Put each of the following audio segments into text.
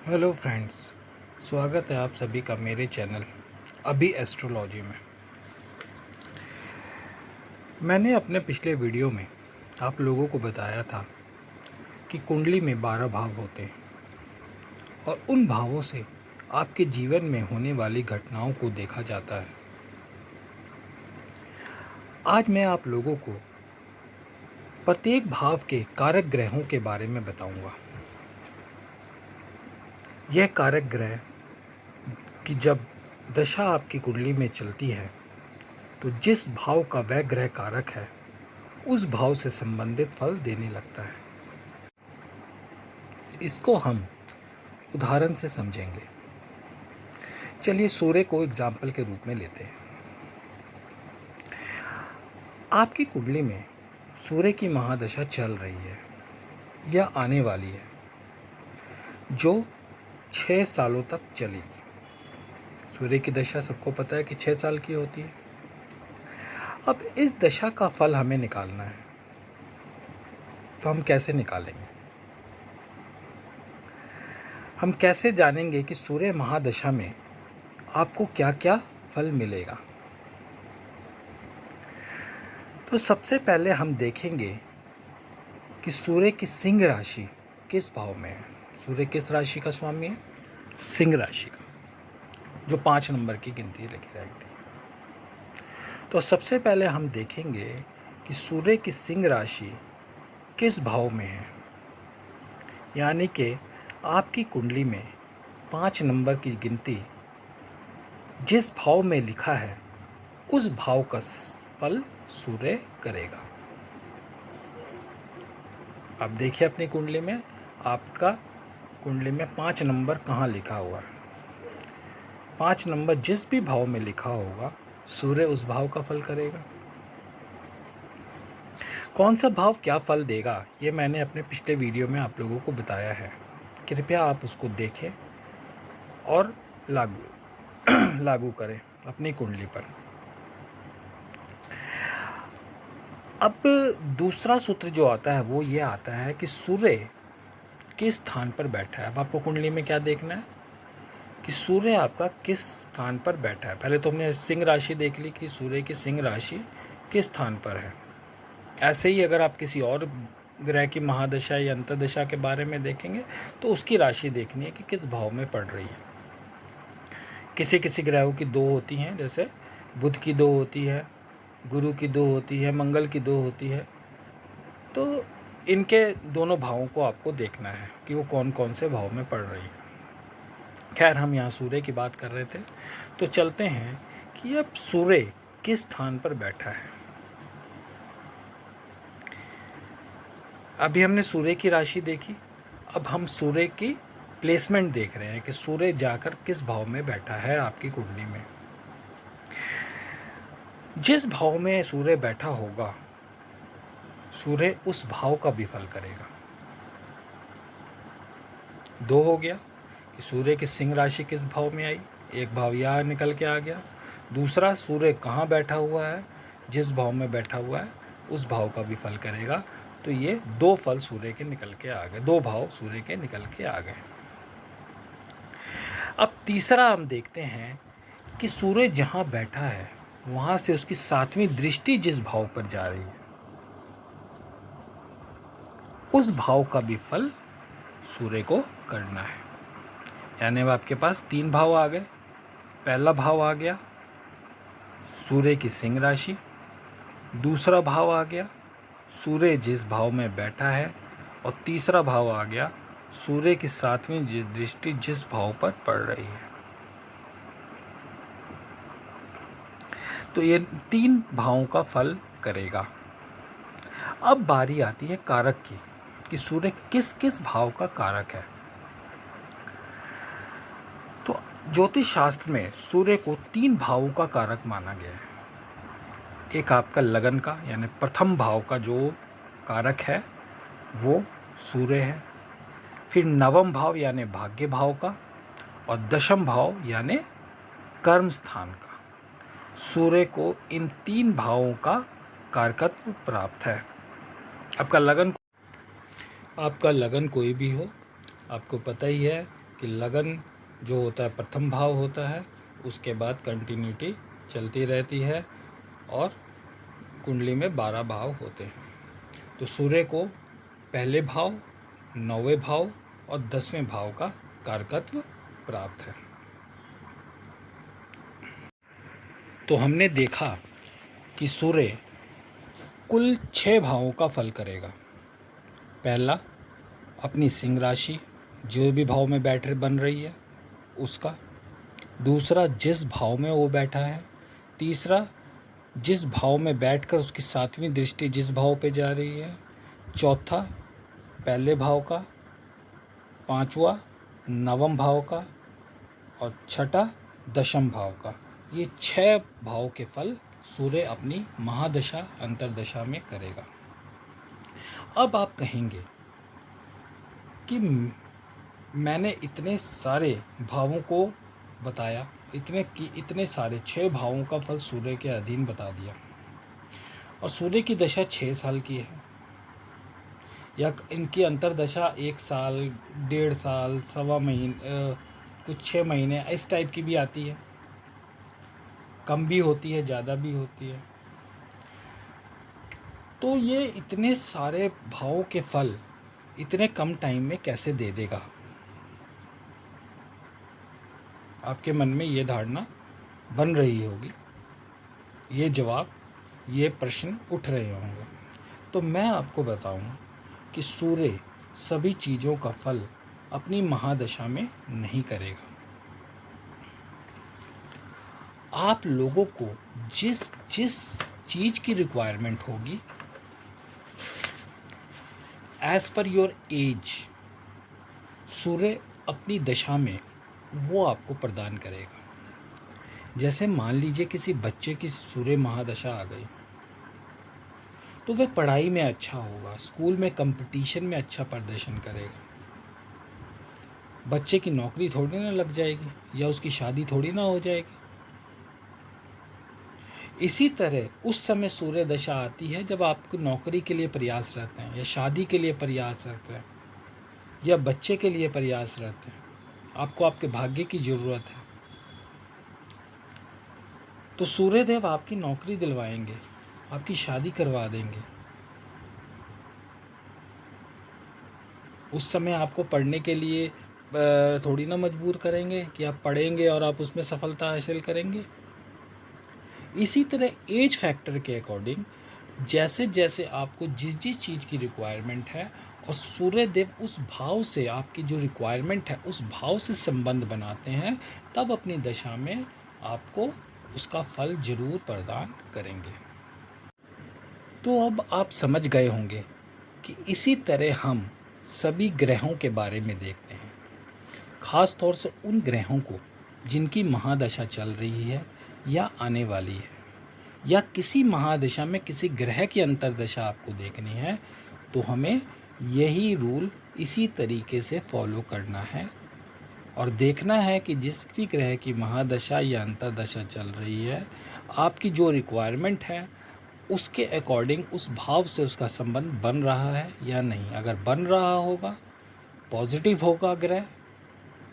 Hello friends, स्वागत है आप सभी का मेरे चैनल अभी एस्ट्रोलॉजी में। मैंने अपने पिछले वीडियो में आप लोगों को बताया था कि कुंडली में 12 भाव होते हैं और उन भावों से आपके जीवन में होने वाली घटनाओं को देखा जाता है। आज मैं आप लोगों को प्रत्येक भाव के कारक ग्रहों के बारे में बताऊंगा। यह कारक ग्रह कि जब दशा आपकी कुंडली में चलती है तो जिस भाव का वह ग्रह कारक है उस भाव से संबंधित फल देने लगता है। इसको हम उदाहरण से समझेंगे। चलिए सूर्य को एग्जाम्पल के रूप में लेते हैं। आपकी कुंडली में सूर्य की महादशा चल रही है या आने वाली है, जो 6 सालों तक चलेगी। सूर्य की दशा सबको पता है कि 6 साल की होती है। अब इस दशा का फल हमें निकालना है, तो हम कैसे निकालेंगे? हम कैसे जानेंगे कि सूर्य महादशा में आपको क्या क्या फल मिलेगा? तो सबसे पहले हम देखेंगे कि सूर्य की सिंह राशि किस भाव में है। सूर्य किस राशि का स्वामी है? सिंह राशि का, जो 5 नंबर की गिनती लगी रहती है। तो सबसे पहले हम देखेंगे कि सूर्य की सिंह राशि किस भाव में है, यानी कि आपकी कुंडली में 5 नंबर की गिनती जिस भाव में लिखा है उस भाव का फल सूर्य करेगा। अब देखिए अपनी कुंडली में, आपका कुंडली में 5 नंबर कहाँ लिखा हुआ है। 5 नंबर जिस भी भाव में लिखा होगा सूर्य उस भाव का फल करेगा। कौन सा भाव क्या फल देगा ये मैंने अपने पिछले वीडियो में आप लोगों को बताया है। कृपया आप उसको देखें और लागू करें अपनी कुंडली पर। अब दूसरा सूत्र जो आता है वो ये आता है कि सूर्य किस स्थान पर बैठा है। अब आपको कुंडली में क्या देखना है कि सूर्य आपका किस स्थान पर बैठा है। पहले तो हमने सिंह राशि देख ली कि सूर्य की सिंह राशि किस स्थान पर है। ऐसे ही अगर आप किसी और ग्रह की महादशा या अंतर्दशा के बारे में देखेंगे तो उसकी राशि देखनी है कि किस भाव में पड़ रही है। किसी किसी ग्रहों की 2 होती हैं, जैसे बुध की 2 होती है, गुरु की 2 होती है, मंगल की 2 होती है। तो इनके दोनों भावों को आपको देखना है कि वो कौन कौन से भाव में पड़ रही है। खैर, हम यहाँ सूर्य की बात कर रहे थे, तो चलते हैं कि अब सूर्य किस स्थान पर बैठा है। अभी हमने सूर्य की राशि देखी, अब हम सूर्य की प्लेसमेंट देख रहे हैं कि सूर्य जाकर किस भाव में बैठा है आपकी कुंडली में। जिस भाव में सूर्य बैठा होगा सूर्य उस भाव का भी फल करेगा। 2 हो गया कि सूर्य की सिंह राशि किस भाव में आई, एक भाव यहाँ निकल के आ गया। दूसरा, सूर्य कहाँ बैठा हुआ है, जिस भाव में बैठा हुआ है उस भाव का भी फल करेगा। तो ये 2 फल सूर्य के निकल के आ गए, 2 भाव सूर्य के निकल के आ गए। अब तीसरा हम देखते हैं कि सूर्य जहाँ बैठा है वहाँ से उसकी 7वीं दृष्टि जिस भाव पर जा रही है उस भाव का भी फल सूर्य को करना है। यानी अब आपके पास 3 भाव आ गए। पहला भाव आ गया सूर्य की सिंह राशि, दूसरा भाव आ गया सूर्य जिस भाव में बैठा है, और तीसरा भाव आ गया सूर्य की 7वीं दृष्टि जिस भाव पर पड़ रही है। तो ये 3 भावों का फल करेगा। अब बारी आती है कारक की कि सूर्य किस किस भाव का कारक है। तो ज्योतिष शास्त्र में सूर्य को 3 भावों का कारक माना गया है। एक आपका लगन का, यानी प्रथम भाव का जो कारक है वो सूर्य है। फिर नवम भाव यानी भाग्य भाव का, और दशम भाव यानी कर्म स्थान का। सूर्य को इन 3 भावों का कारकत्व प्राप्त है। आपका लगन कोई भी हो, आपको पता ही है कि लगन जो होता है प्रथम भाव होता है, उसके बाद कंटिन्यूटी चलती रहती है और कुंडली में 12 भाव होते हैं। तो सूर्य को पहले भाव, 9वें भाव और 10वें भाव का कारकत्व प्राप्त है। तो हमने देखा कि सूर्य कुल 6 भावों का फल करेगा। पहला, अपनी सिंह राशि जो भी भाव में बैठ बन रही है उसका। दूसरा, जिस भाव में वो बैठा है। तीसरा, जिस भाव में बैठकर उसकी 7वीं दृष्टि जिस भाव पे जा रही है। चौथा, पहले भाव का। पांचवा, 9वें भाव का। और छठा, 10वें भाव का। ये 6 भाव के फल सूर्य अपनी महादशा अंतरदशा में करेगा। अब आप कहेंगे कि मैंने इतने सारे भावों को बताया, इतने सारे 6 भावों का फल सूर्य के अधीन बता दिया, और सूर्य की दशा 6 साल की है, या इनकी अंतरदशा 1 साल, 1.5 साल, सवा महीने, कुछ 6 महीने इस टाइप की भी आती है, कम भी होती है, ज़्यादा भी होती है। तो ये इतने सारे भावों के फल इतने कम टाइम में कैसे दे देगा? आपके मन में ये धारणा बन रही होगी, ये जवाब, ये प्रश्न उठ रहे होंगे। तो मैं आपको बताऊं कि सूर्य सभी चीज़ों का फल अपनी महादशा में नहीं करेगा। आप लोगों को जिस जिस चीज़ की रिक्वायरमेंट होगी एज पर योर एज, सूर्य अपनी दशा में वो आपको प्रदान करेगा। जैसे मान लीजिए किसी बच्चे की सूर्य महादशा आ गई, तो वह पढ़ाई में अच्छा होगा, स्कूल में कंपटीशन में अच्छा प्रदर्शन करेगा। बच्चे की नौकरी थोड़ी ना लग जाएगी, या उसकी शादी थोड़ी ना हो जाएगी। इसी तरह उस समय सूर्य दशा आती है जब आपको नौकरी के लिए प्रयास रहते हैं, या शादी के लिए प्रयास रहते हैं, या बच्चे के लिए प्रयास रहते हैं, आपको आपके भाग्य की ज़रूरत है। तो सूर्यदेव आपकी नौकरी दिलवाएंगे, आपकी शादी करवा देंगे। उस समय आपको पढ़ने के लिए थोड़ी ना मजबूर करेंगे कि आप पढ़ेंगे और आप उसमें सफलता हासिल करेंगे। इसी तरह एज फैक्टर के अकॉर्डिंग जैसे जैसे आपको जिस जिस चीज़ की रिक्वायरमेंट है, और सूर्यदेव उस भाव से आपकी जो रिक्वायरमेंट है उस भाव से संबंध बनाते हैं, तब अपनी दशा में आपको उसका फल जरूर प्रदान करेंगे। तो अब आप समझ गए होंगे कि इसी तरह हम सभी ग्रहों के बारे में देखते हैं, ख़ास तौर से उन ग्रहों को जिनकी महादशा चल रही है या आने वाली है, या किसी महादशा में किसी ग्रह की अंतरदशा आपको देखनी है, तो हमें यही रूल इसी तरीके से फॉलो करना है और देखना है कि जिस भी ग्रह की महादशा या अंतरदशा चल रही है, आपकी जो रिक्वायरमेंट है उसके अकॉर्डिंग उस भाव से उसका संबंध बन रहा है या नहीं। अगर बन रहा होगा, पॉजिटिव होगा ग्रह,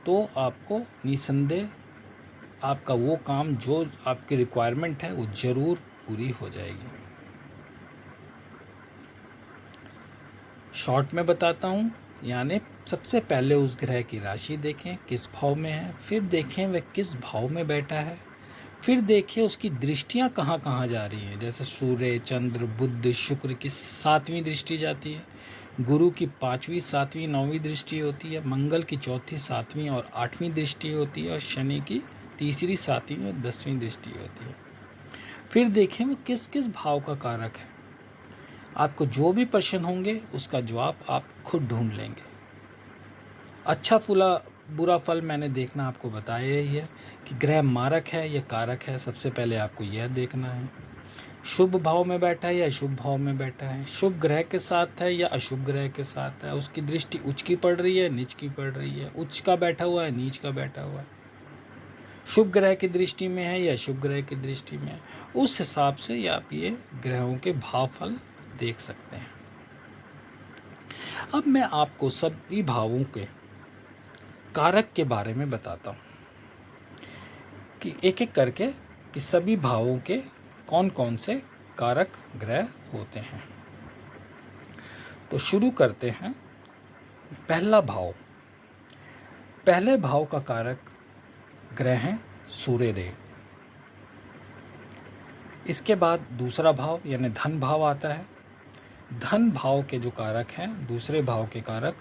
तो आपको निसंदेह आपका वो काम जो आपकी रिक्वायरमेंट है वो ज़रूर पूरी हो जाएगी। शॉर्ट में बताता हूँ, यानी सबसे पहले उस ग्रह की राशि देखें किस भाव में है, फिर देखें वह किस भाव में बैठा है, फिर देखिए उसकी दृष्टियाँ कहाँ कहाँ जा रही हैं। जैसे सूर्य, चंद्र, बुध, शुक्र की 7वीं दृष्टि जाती है, गुरु की 5वीं, 7वीं, 9वीं दृष्टि होती है, मंगल की 4थी, 7वीं और 8वीं दृष्टि होती है, और शनि की 3री, 7वीं और 10वीं दृष्टि होती है। फिर देखें वो किस किस भाव का कारक है। आपको जो भी प्रश्न होंगे उसका जवाब आप खुद ढूंढ लेंगे। अच्छा बुरा फल मैंने देखना आपको बताया ही है कि ग्रह मारक है या कारक है। सबसे पहले आपको यह देखना है शुभ भाव में बैठा है या अशुभ भाव में बैठा है, शुभ ग्रह के साथ है या अशुभ ग्रह के साथ है, उसकी दृष्टि उच्च की पड़ रही है, नीच की पड़ रही है, उच्च का बैठा हुआ है, नीच का बैठा हुआ है, शुभ ग्रह की दृष्टि में है या शुभ ग्रह की दृष्टि में है। उस हिसाब से आप ये ग्रहों के भाव फल देख सकते हैं। अब मैं आपको सभी भावों के कारक के बारे में बताता हूँ कि एक एक करके कि सभी भावों के कौन कौन से कारक ग्रह होते हैं। तो शुरू करते हैं। पहला भाव, पहले भाव का कारक ग्रह हैं सूर्यदेव। इसके बाद दूसरा भाव यानी धन भाव आता है। धन भाव के जो कारक हैं, दूसरे भाव के कारक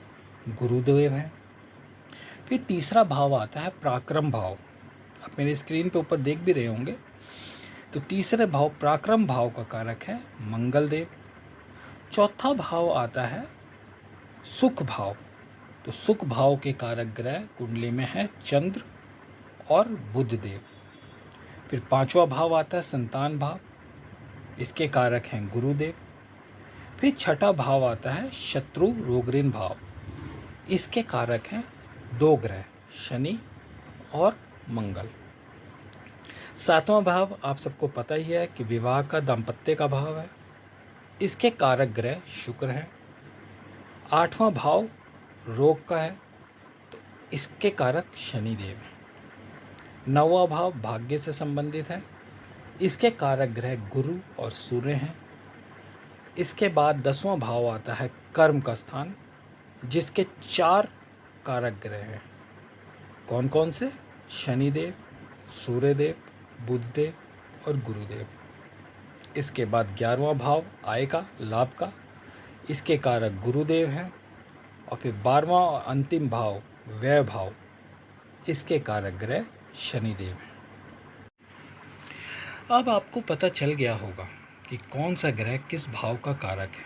गुरुदेव हैं। फिर तीसरा भाव आता है पराक्रम भाव। आप मेरी स्क्रीन पे ऊपर देख भी रहे होंगे। तो तीसरे भाव पराक्रम भाव का कारक है मंगल देव। चौथा भाव आता है सुख भाव। तो सुख भाव के कारक ग्रह कुंडली में है चंद्र और बुध देव। फिर पांचवा भाव आता है संतान भाव, इसके कारक हैं गुरुदेव। फिर छठा भाव आता है शत्रु रोगऋण भाव, इसके कारक हैं दो ग्रह शनि और मंगल। सातवां भाव आप सबको पता ही है कि विवाह का, दाम्पत्य का भाव है, इसके कारक ग्रह शुक्र हैं। आठवां भाव रोग का है, तो इसके कारक शनिदेव हैं। नौवां भाव भाग्य से संबंधित है, इसके कारक ग्रह गुरु और सूर्य हैं। इसके बाद 10वां भाव आता है कर्म का स्थान, जिसके 4 कारक ग्रह हैं। कौन कौन से? शनिदेव, सूर्यदेव, बुधदेव और गुरुदेव। इसके बाद 11वां भाव आय का, लाभ का, इसके कारक गुरुदेव हैं। और फिर 12वां और अंतिम भाव व्यय भाव, इसके कारक ग्रह शनिदेव हैं। अब आपको पता चल गया होगा कि कौन सा ग्रह किस भाव का कारक है,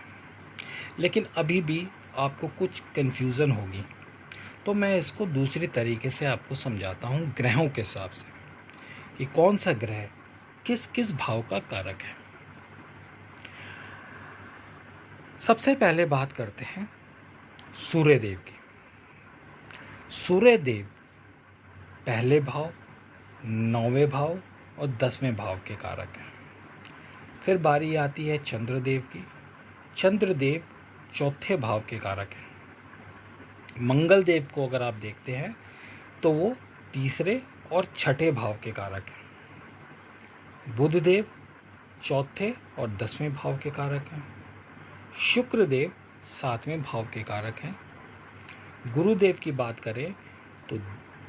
लेकिन अभी भी आपको कुछ कन्फ्यूज़न होगी, तो मैं इसको दूसरी तरीके से आपको समझाता हूँ ग्रहों के हिसाब से कि कौन सा ग्रह किस किस भाव का कारक है। सबसे पहले बात करते हैं सूर्यदेव की। सूर्यदेव पहले भाव, 9वें भाव और 10वें भाव के कारक हैं। फिर बारी आती है चंद्रदेव की। चंद्रदेव चौथे भाव के कारक हैं। मंगल देव को अगर आप देखते हैं तो वो तीसरे और छठे भाव के कारक हैं। बुधदेव चौथे और 10वें भाव के कारक हैं। शुक्रदेव 7वें भाव के कारक हैं। गुरुदेव की बात करें तो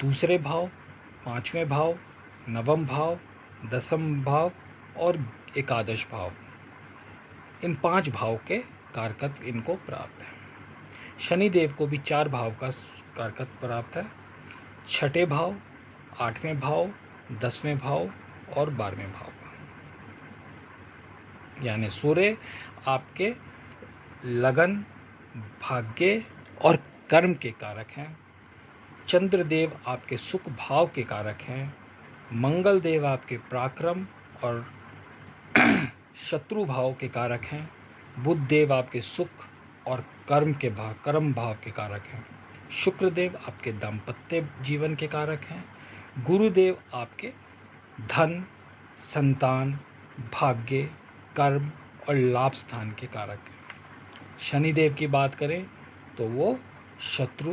दूसरे भाव, 5वें भाव, 9वां भाव, 10वां भाव और एकादश भाव, इन 5 भाव के कारकत्व इनको प्राप्त है। शनिदेव को भी 4 भाव का कारकत्व प्राप्त है, छठे भाव, 8वें भाव, 10वें भाव और 12वें भाव का। यानी सूर्य आपके लगन, भाग्य और कर्म के कारक हैं। चंद्रदेव आपके सुख भाव के कारक हैं। मंगल देव आपके पराक्रम और शत्रु भाव के कारक हैं। बुध देव आपके सुख और कर्म भाव के कारक हैं। शुक्रदेव आपके दाम्पत्य जीवन के कारक हैं। गुरुदेव आपके धन, संतान, भाग्य, कर्म और लाभ स्थान के कारक हैं। शनिदेव की बात करें तो वो शत्रु,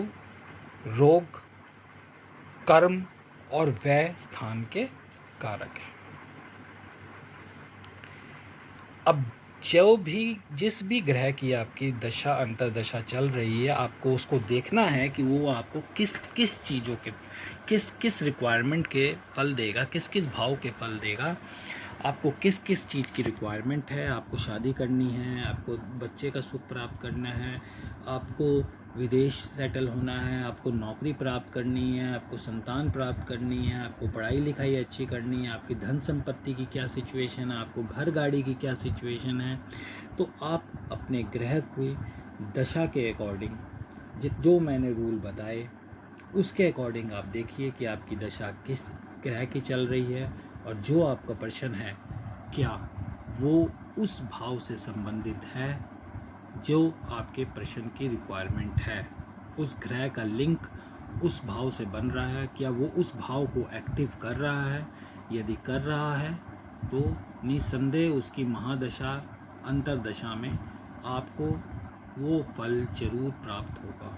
रोग, कर्म और व्यय स्थान के कारक हैं। अब जिस भी ग्रह की आपकी दशा अंतर्दशा चल रही है, आपको उसको देखना है कि वो आपको किस किस चीज़ों के, किस किस रिक्वायरमेंट के फल देगा, किस किस भाव के फल देगा। आपको किस किस चीज़ की रिक्वायरमेंट है। आपको शादी करनी है, आपको बच्चे का सुख प्राप्त करना है, आपको विदेश सेटल होना है, आपको नौकरी प्राप्त करनी है, आपको संतान प्राप्त करनी है, आपको पढ़ाई लिखाई अच्छी करनी है, आपकी धन संपत्ति की क्या सिचुएशन है, आपको घर गाड़ी की क्या सिचुएशन है। तो आप अपने ग्रह की दशा के अकॉर्डिंग जो मैंने रूल बताए उसके अकॉर्डिंग आप देखिए कि आपकी दशा किस ग्रह की चल रही है, और जो आपका प्रश्न है क्या वो उस भाव से संबंधित है जो आपके प्रश्न की रिक्वायरमेंट है। उस ग्रह का लिंक उस भाव से बन रहा है, क्या वो उस भाव को एक्टिव कर रहा है। यदि कर रहा है तो निसंदेह उसकी महादशा अंतर्दशा में आपको वो फल जरूर प्राप्त होगा।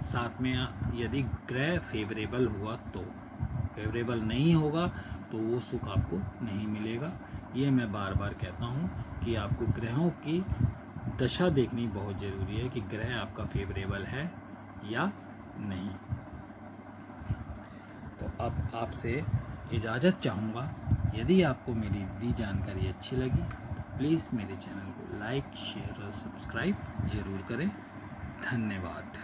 साथ में यदि ग्रह फेवरेबल हुआ तो, फेवरेबल नहीं होगा तो वो सुख आपको नहीं मिलेगा। ये मैं बार बार कहता हूँ कि आपको ग्रहों की दशा देखनी बहुत ज़रूरी है कि ग्रह आपका फेवरेबल है या नहीं। तो अब आपसे इजाज़त चाहूँगा। यदि आपको मेरी दी जानकारी अच्छी लगी तो प्लीज़ मेरे चैनल को लाइक, शेयर और सब्सक्राइब ज़रूर करें। धन्यवाद।